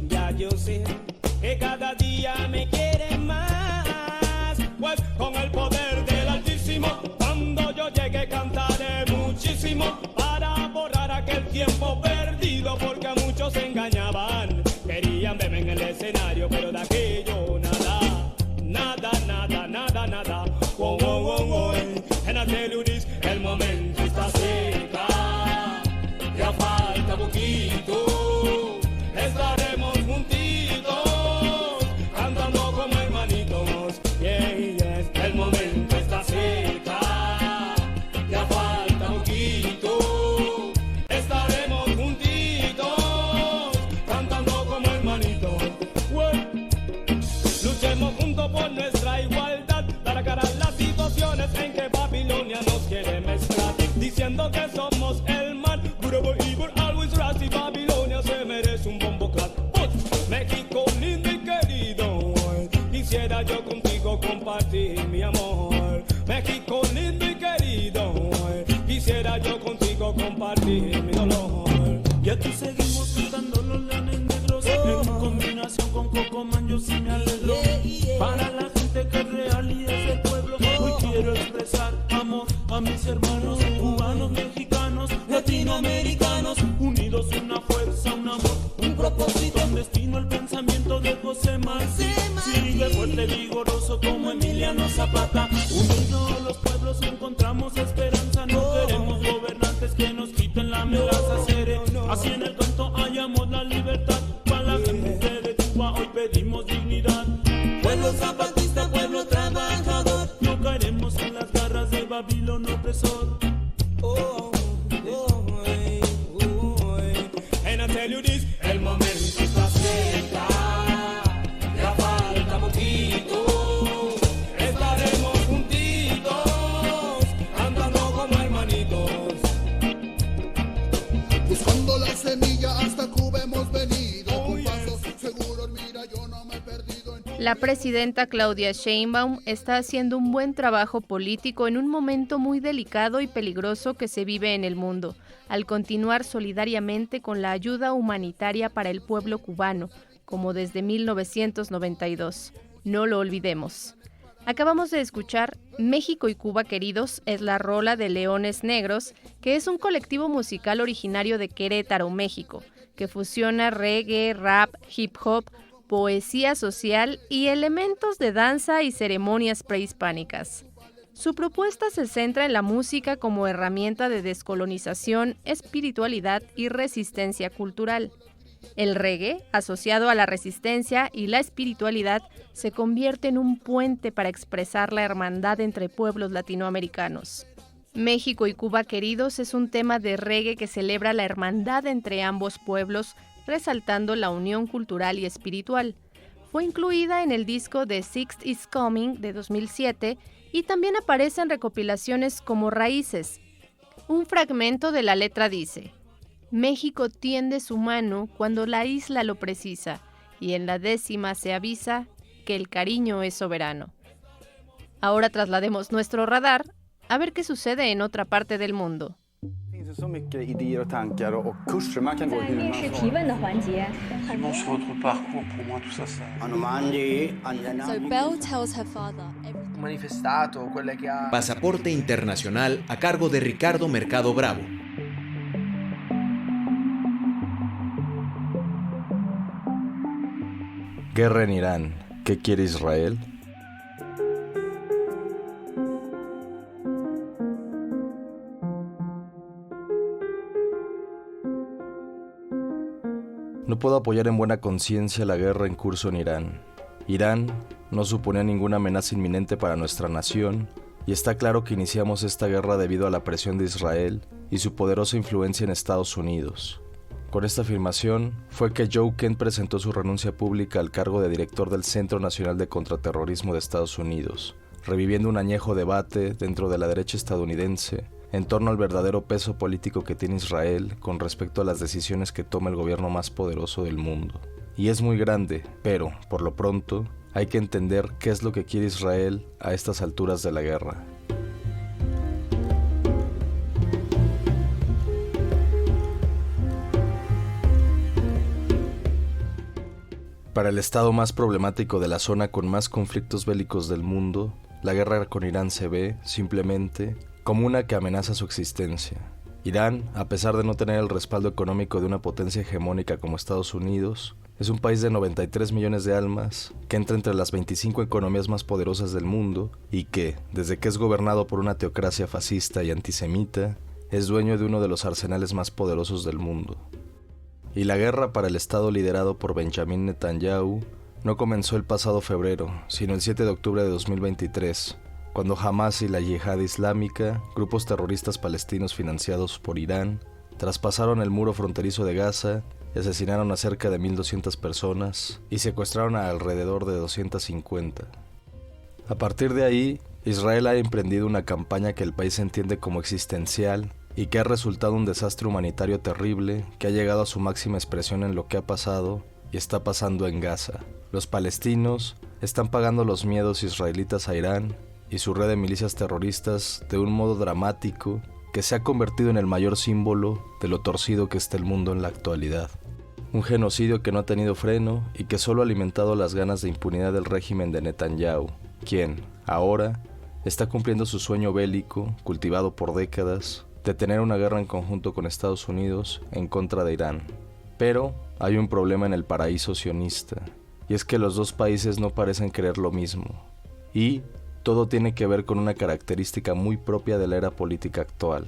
ya you see, que cada día me quieren más, pues con el poder del Altísimo, cuando yo llegue cantaré muchísimo, para borrar aquel tiempo perdido, porque a muchos se engañaban, querían verme en el escenario, pero de aquello nada, nada, nada, nada, nada, wow, wow, wow, wow, and I tell you this, el momento está cerca. quiero expresar amor a mis hermanos cubanos, mexicanos, latinoamericanos, unidos una fuerza, un amor, un propósito, un destino, el pensamiento de José Martí. Sigue fuerte, vigoroso como Emiliano Zapata. Unidos los pueblos encontramos esperanza. No queremos gobernantes que nos quiten la amenaza. Seré así en el canto hallamos la libertad. Para la gente de Cuba hoy pedimos dignidad. Pueblo zapatista, pueblo trabajador, no caeremos en las garras de Babilón opresor. And I tell you this, el momento está cerca, ya falta poquito, estaremos juntitos, andando como hermanitos. Buscando la semilla hasta Cuba hemos venido, con pasos seguros, mira yo no me he perdido. La presidenta Claudia Sheinbaum está haciendo un buen trabajo político en un momento muy delicado y peligroso que se vive en el mundo, al continuar solidariamente con la ayuda humanitaria para el pueblo cubano, como desde 1992. No lo olvidemos. Acabamos de escuchar México y Cuba Queridos, es la rola de Leones Negros, que es un colectivo musical originario de Querétaro, México, que fusiona reggae, rap, hip hop, poesía social y elementos de danza y ceremonias prehispánicas. Su propuesta se centra en la música como herramienta de descolonización, espiritualidad y resistencia cultural. El reggae, asociado a la resistencia y la espiritualidad, se convierte en un puente para expresar la hermandad entre pueblos latinoamericanos. México y Cuba Queridos es un tema de reggae que celebra la hermandad entre ambos pueblos, resaltando la unión cultural y espiritual. Fue incluida en el disco The Sixth Is Coming de 2007 y también aparece en recopilaciones como Raíces. Un fragmento de la letra dice: México tiende su mano cuando la isla lo precisa, y en la 10ª se avisa que el cariño es soberano. Ahora traslademos nuestro radar a ver qué sucede en otra parte del mundo. Så mycket idéer och tankar och kurser man kan gå hur man So Belle tells her father. Manifestato, quelle che ha... Pasaporte Internacional a cargo de Ricardo Mercado Bravo. Guerra en Irán. ¿Qué quiere Israel? No puedo apoyar en buena conciencia la guerra en curso en Irán. Irán no suponía ninguna amenaza inminente para nuestra nación, y está claro que iniciamos esta guerra debido a la presión de Israel y su poderosa influencia en Estados Unidos. Con esta afirmación fue que Joe Kent presentó su renuncia pública al cargo de director del Centro Nacional de Contraterrorismo de Estados Unidos, reviviendo un añejo debate dentro de la derecha estadounidense en torno al verdadero peso político que tiene Israel con respecto a las decisiones que toma el gobierno más poderoso del mundo. Y es muy grande, pero, por lo pronto, hay que entender qué es lo que quiere Israel a estas alturas de la guerra. Para el estado más problemático de la zona con más conflictos bélicos del mundo, la guerra con Irán se ve, simplemente, como una que amenaza su existencia. Irán, a pesar de no tener el respaldo económico de una potencia hegemónica como Estados Unidos, es un país de 93 millones de almas que entra entre las 25 economías más poderosas del mundo y que, desde que es gobernado por una teocracia fascista y antisemita, es dueño de uno de los arsenales más poderosos del mundo. Y la guerra para el Estado liderado por Benjamin Netanyahu no comenzó el pasado febrero, sino el 7 de octubre de 2023, cuando Hamas y la Yihad Islámica, grupos terroristas palestinos financiados por Irán, traspasaron el muro fronterizo de Gaza y asesinaron a cerca de 1.200 personas y secuestraron a alrededor de 250. A partir de ahí, Israel ha emprendido una campaña que el país entiende como existencial y que ha resultado un desastre humanitario terrible que ha llegado a su máxima expresión en lo que ha pasado y está pasando en Gaza. Los palestinos están pagando los miedos israelitas a Irán y su red de milicias terroristas de un modo dramático que se ha convertido en el mayor símbolo de lo torcido que está el mundo en la actualidad. Un genocidio que no ha tenido freno y que solo ha alimentado las ganas de impunidad del régimen de Netanyahu, quien, ahora, está cumpliendo su sueño bélico, cultivado por décadas, de tener una guerra en conjunto con Estados Unidos en contra de Irán. Pero hay un problema en el paraíso sionista, y es que los dos países no parecen querer lo mismo. Y todo tiene que ver con una característica muy propia de la era política actual: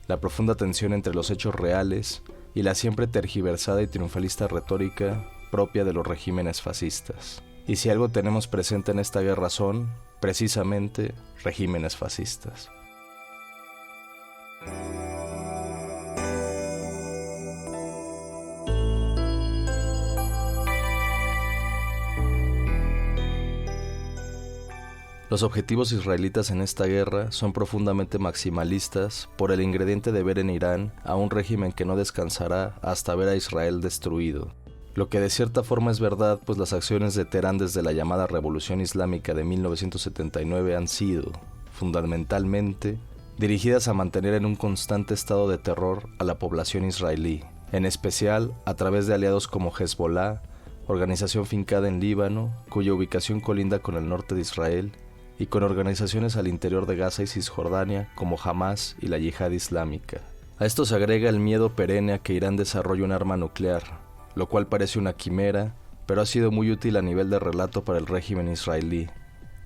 la profunda tensión entre los hechos reales y la siempre tergiversada y triunfalista retórica propia de los regímenes fascistas. Y si algo tenemos presente en esta guerra son, precisamente, regímenes fascistas. Los objetivos israelitas en esta guerra son profundamente maximalistas por el ingrediente de ver en Irán a un régimen que no descansará hasta ver a Israel destruido. Lo que de cierta forma es verdad, pues las acciones de Teherán desde la llamada Revolución Islámica de 1979 han sido, fundamentalmente, dirigidas a mantener en un constante estado de terror a la población israelí, en especial a través de aliados como Hezbollah, organización fincada en Líbano, cuya ubicación colinda con el norte de Israel, y con organizaciones al interior de Gaza y Cisjordania como Hamas y la Yihad Islámica. A esto se agrega el miedo perenne a que Irán desarrolle un arma nuclear, lo cual parece una quimera, pero ha sido muy útil a nivel de relato para el régimen israelí,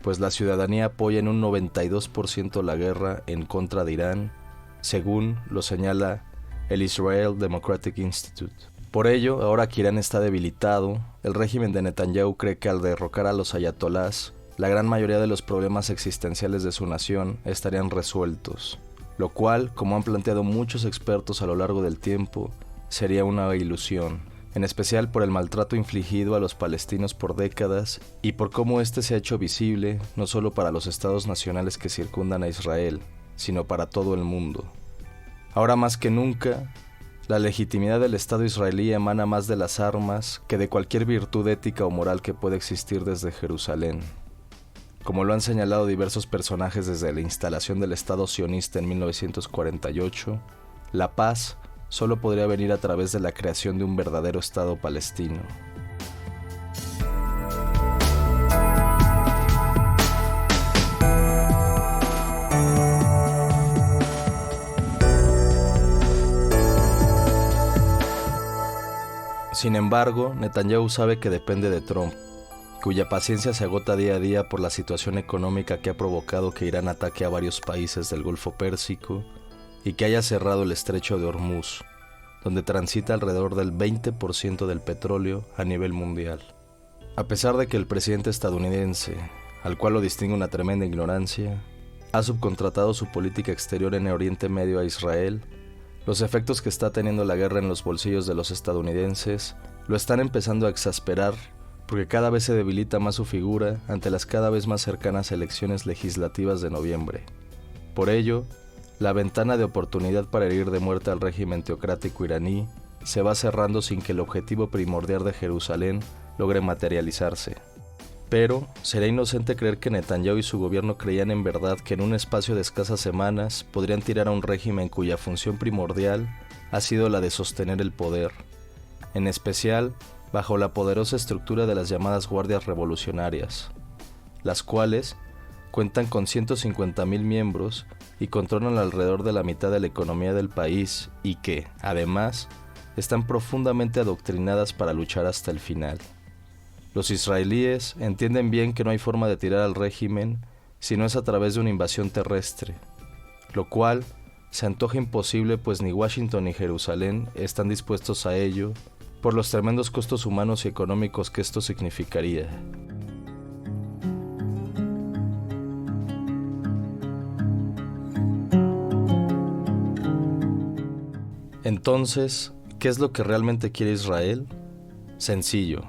pues la ciudadanía apoya en un 92% la guerra en contra de Irán, según lo señala el Israel Democratic Institute. Por ello, ahora que Irán está debilitado, el régimen de Netanyahu cree que al derrocar a los ayatolás, la gran mayoría de los problemas existenciales de su nación estarían resueltos, lo cual, como han planteado muchos expertos a lo largo del tiempo, sería una ilusión, en especial por el maltrato infligido a los palestinos por décadas y por cómo este se ha hecho visible no solo para los estados nacionales que circundan a Israel, sino para todo el mundo. Ahora más que nunca, la legitimidad del Estado israelí emana más de las armas que de cualquier virtud ética o moral que pueda existir desde Jerusalén. Como lo han señalado diversos personajes desde la instalación del Estado sionista en 1948, la paz solo podría venir a través de la creación de un verdadero Estado palestino. Sin embargo, Netanyahu sabe que depende de Trump, cuya paciencia se agota día a día por la situación económica que ha provocado que Irán ataque a varios países del Golfo Pérsico y que haya cerrado el estrecho de Hormuz, donde transita alrededor del 20% del petróleo a nivel mundial. A pesar de que el presidente estadounidense, al cual lo distingue una tremenda ignorancia, ha subcontratado su política exterior en Oriente Medio a Israel, los efectos que está teniendo la guerra en los bolsillos de los estadounidenses lo están empezando a exasperar, porque cada vez se debilita más su figura ante las cada vez más cercanas elecciones legislativas de noviembre. Por ello, la ventana de oportunidad para herir de muerte al régimen teocrático iraní se va cerrando sin que el objetivo primordial de Jerusalén logre materializarse. Pero será inocente creer que Netanyahu y su gobierno creían en verdad que en un espacio de escasas semanas podrían tirar a un régimen cuya función primordial ha sido la de sostener el poder, en especial bajo la poderosa estructura de las llamadas guardias revolucionarias, las cuales cuentan con 150,000 miembros y controlan alrededor de la mitad de la economía del país y que, además, están profundamente adoctrinadas para luchar hasta el final. Los israelíes entienden bien que no hay forma de tirar al régimen si no es a través de una invasión terrestre, lo cual se antoja imposible pues ni Washington ni Jerusalén están dispuestos a ello por los tremendos costos humanos y económicos que esto significaría. Entonces, ¿qué es lo que realmente quiere Israel? Sencillo: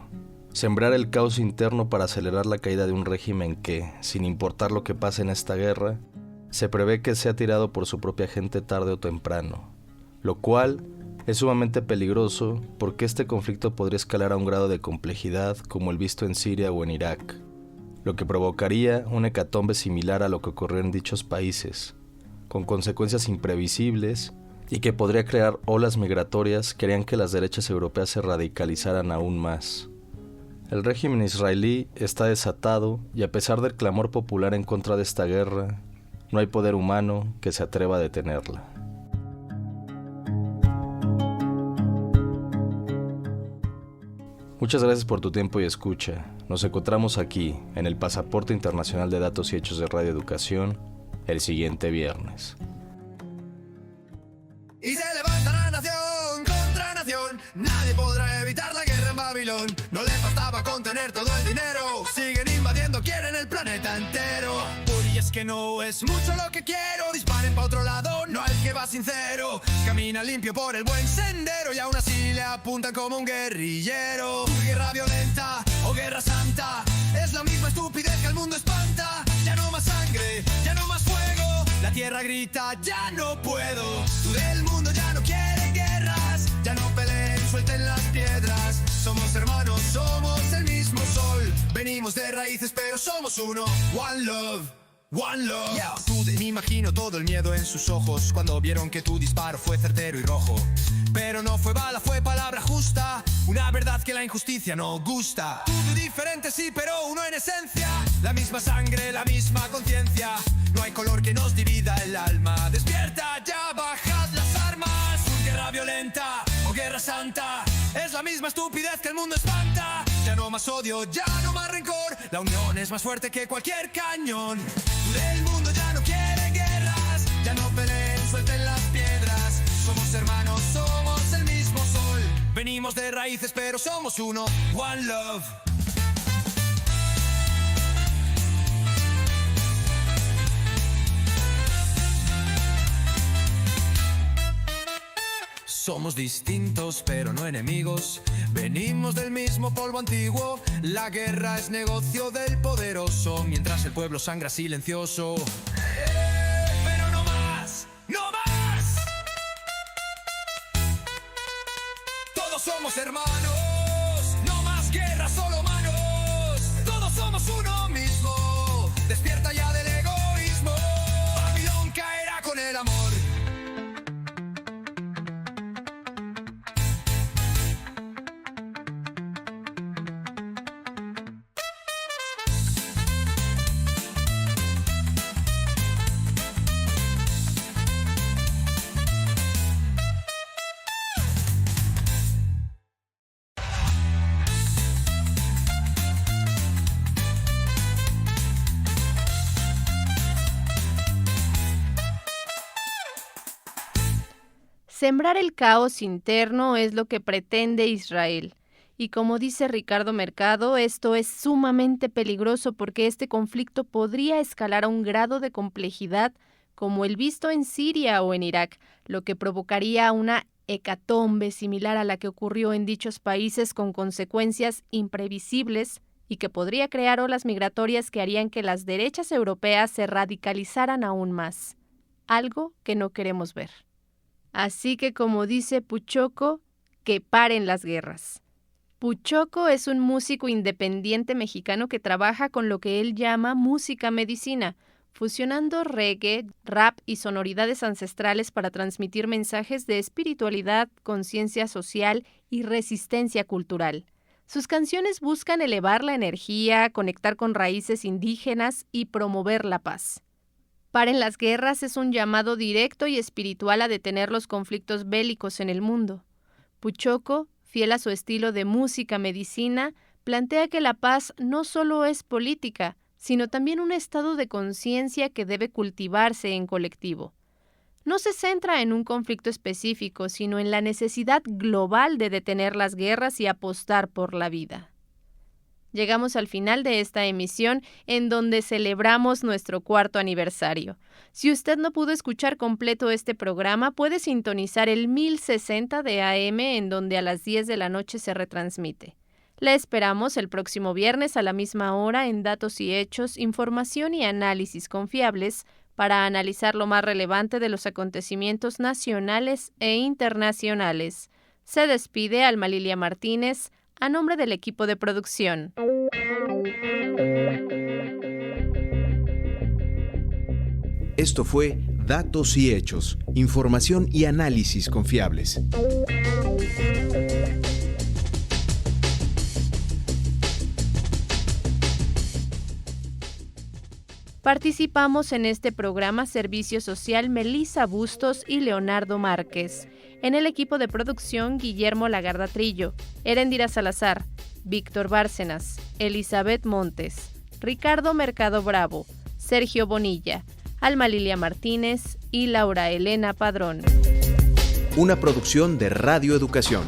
sembrar el caos interno para acelerar la caída de un régimen que, sin importar lo que pase en esta guerra, se prevé que sea tirado por su propia gente tarde o temprano, lo cual es sumamente peligroso porque este conflicto podría escalar a un grado de complejidad como el visto en Siria o en Irak, lo que provocaría una hecatombe similar a lo que ocurrió en dichos países, con consecuencias imprevisibles y que podría crear olas migratorias que harían que las derechas europeas se radicalizaran aún más. El régimen israelí está desatado y a pesar del clamor popular en contra de esta guerra, no hay poder humano que se atreva a detenerla. Muchas gracias por tu tiempo y escucha. Nos encontramos aquí, en el Pasaporte Internacional de Datos y Hechos de Radio Educación, el siguiente viernes. Y se levantará nación contra nación. Nadie podrá evitar la guerra en Babilón. No les bastaba con tener todo el dinero. Siguen invadiendo, quieren el planeta entero. Y es que no es mucho lo que quiero. Disparen pa' otro lado, no al que va sincero. Camina limpio por el buen sendero y aún así le apuntan como un guerrillero. Guerra violenta o guerra santa, es la misma estupidez que al mundo espanta. Ya no más sangre, ya no más fuego. La tierra grita, ya no puedo. Todo el mundo ya no quiere guerras. Ya no peleen, suelten las piedras. Somos hermanos, somos el mismo sol. Venimos de raíces pero somos uno. One love. One love. Yeah. Me imagino todo el miedo en sus ojos cuando vieron que tu disparo fue certero y rojo. Pero no fue bala, fue palabra justa. Una verdad que la injusticia no gusta. Todo diferente sí, pero uno en esencia. La misma sangre, la misma conciencia. No hay color que nos divida el alma. Despierta ya, bajad las armas. Guerra violenta o guerra santa, es la misma estupidez que el mundo espanta. Ya no más odio, ya no más rencor. La unión es más fuerte que cualquier cañón. El mundo ya no quiere guerras. Ya no peleen, suelten las piedras. Somos hermanos, somos el mismo sol. Venimos de raíces pero somos uno. One love. Somos distintos pero no enemigos. Venimos del mismo polvo antiguo. La guerra es negocio del poderoso, mientras el pueblo sangra silencioso. Pero no más, no más. Todos somos hermanos. No más guerra, solo manos. Todos somos uno mismo. Despierta ya del egoísmo. Babilón caerá con el amor. Sembrar el caos interno es lo que pretende Israel. Y como dice Ricardo Mercado, esto es sumamente peligroso porque este conflicto podría escalar a un grado de complejidad como el visto en Siria o en Irak, lo que provocaría una hecatombe similar a la que ocurrió en dichos países con consecuencias imprevisibles y que podría crear olas migratorias que harían que las derechas europeas se radicalizaran aún más. Algo que no queremos ver. Así que, como dice Puchoco, que paren las guerras. Puchoco es un músico independiente mexicano que trabaja con lo que él llama música medicina, fusionando reggae, rap y sonoridades ancestrales para transmitir mensajes de espiritualidad, conciencia social y resistencia cultural. Sus canciones buscan elevar la energía, conectar con raíces indígenas y promover la paz. Paren las guerras es un llamado directo y espiritual a detener los conflictos bélicos en el mundo. Puchoco, fiel a su estilo de música medicina, plantea que la paz no solo es política, sino también un estado de conciencia que debe cultivarse en colectivo. No se centra en un conflicto específico, sino en la necesidad global de detener las guerras y apostar por la vida. Llegamos al final de esta emisión en donde celebramos nuestro 4º aniversario. Si usted no pudo escuchar completo este programa, puede sintonizar el 1060 de AM en donde a las 10 de la noche se retransmite. Le esperamos el próximo viernes a la misma hora en Datos y Hechos, información y análisis confiables para analizar lo más relevante de los acontecimientos nacionales e internacionales. Se despide Alma Lilia Martínez, a nombre del equipo de producción. Esto fue Datos y Hechos, información y análisis confiables. Participamos en este programa Servicio Social Melissa Bustos y Leonardo Márquez. En el equipo de producción, Guillermo Lagarda Trillo, Erendira Salazar, Víctor Bárcenas, Elizabeth Montes, Ricardo Mercado Bravo, Sergio Bonilla, Alma Lilia Martínez y Laura Elena Padrón. Una producción de Radio Educación.